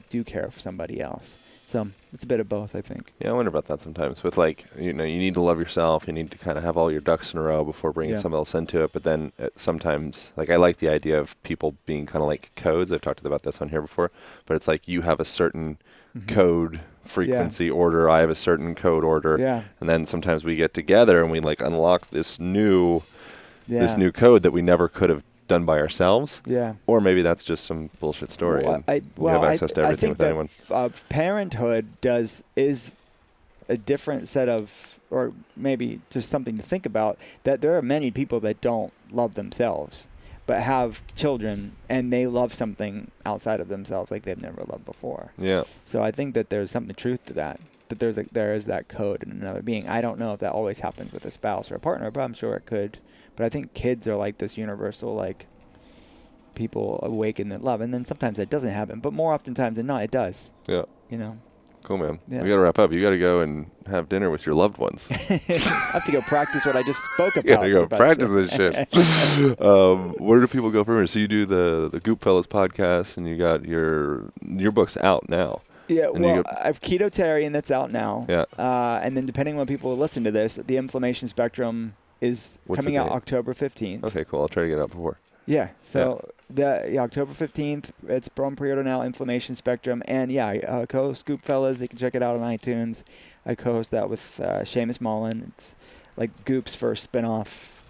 do care for somebody else. So it's a bit of both, I think. Yeah, I wonder about that sometimes. With like, you need to love yourself. You need to kind of have all your ducks in a row before bringing someone else into it. But then sometimes, like, I like the idea of people being kind of like codes. I've talked about this on here before. But it's like you have a certain code frequency order. I have a certain code order. Yeah. And then sometimes we get together and we like unlock this new code that we never could have done by ourselves. Yeah. Or maybe that's just some bullshit story. We have access to everything with anyone. Parenthood is a different set of, or maybe just something to think about, that there are many people that don't love themselves, but have children and they love something outside of themselves like they've never loved before. Yeah. So I think that there's something truth to that there is that code in another being. I don't know if that always happens with a spouse or a partner, but I'm sure it could. But I think kids are like this universal, like, people awaken that love. And then sometimes that doesn't happen. But more oftentimes than not, it does. Yeah. Cool, man. Yeah. We got to wrap up. You got to go and have dinner with your loved ones. I have to go practice what I just spoke about. Yeah, you got to go practice this shit. Where do people go from here? So you do the Goopfellas podcast, and you got your book's out now. Yeah, well, I have Ketotarian that's out now. Yeah. And then depending on when people listen to this, the Inflammation Spectrum is coming out October 15th. Okay, cool. I'll try to get it out before. Yeah. So the October 15th, it's on pre-order now, Inflammation Spectrum. And co-host Goopfellas. You can check it out on iTunes. I co-host that with Seamus Mullen. It's like Goop's first spinoff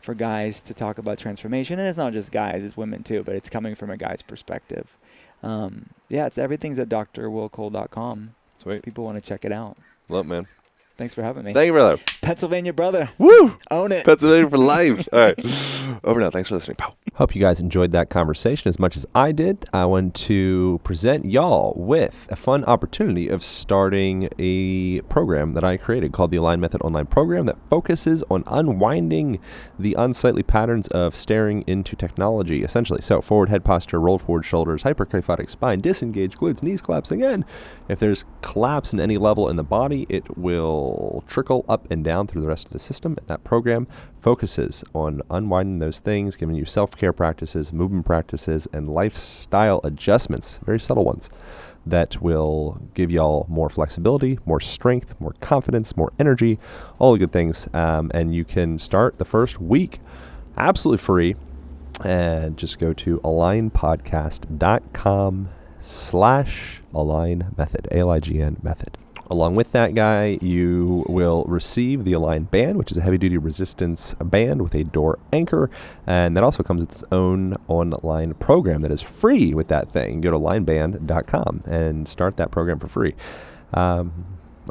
for guys to talk about transformation. And it's not just guys, it's women too, but it's coming from a guy's perspective. It's everything's at drwillcole.com. Sweet. People want to check it out. Love, man. Thanks for having me. Thank you, brother. Pennsylvania brother. Woo! Own it. Pennsylvania for life. All right. Over now. Thanks for listening. Pow. Hope you guys enjoyed that conversation as much as I did. I want to present y'all with a fun opportunity of starting a program that I created called the Align Method Online Program that focuses on unwinding the unsightly patterns of staring into technology, essentially. So forward head posture, rolled forward shoulders, hyperkyphotic spine, disengaged glutes, knees collapsing in. If there's collapse in any level in the body, it will will trickle up and down through the rest of the system. And that program focuses on unwinding those things, giving you self-care practices, movement practices, and lifestyle adjustments, very subtle ones, that will give y'all more flexibility, more strength, more confidence, more energy, all the good things. And you can start the first week absolutely free, and just go to alignpodcast.com/align method, ALIGN method. Along with that, guy, you will receive the Align band, which is a heavy-duty resistance band with a door anchor, and that also comes with its own online program that is free with that thing. Go to alignband.com and start that program for free.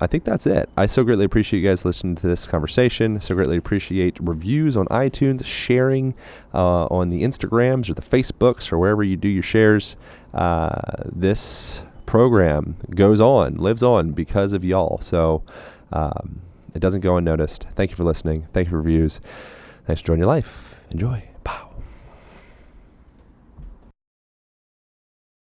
I think that's it. I so greatly appreciate you guys listening to this conversation. So greatly appreciate reviews on iTunes, sharing on the Instagrams or the Facebooks or wherever you do your shares. This program goes on, lives on because of y'all. So it doesn't go unnoticed. Thank you for listening. Thank you for reviews. Thanks for joining your life. Enjoy.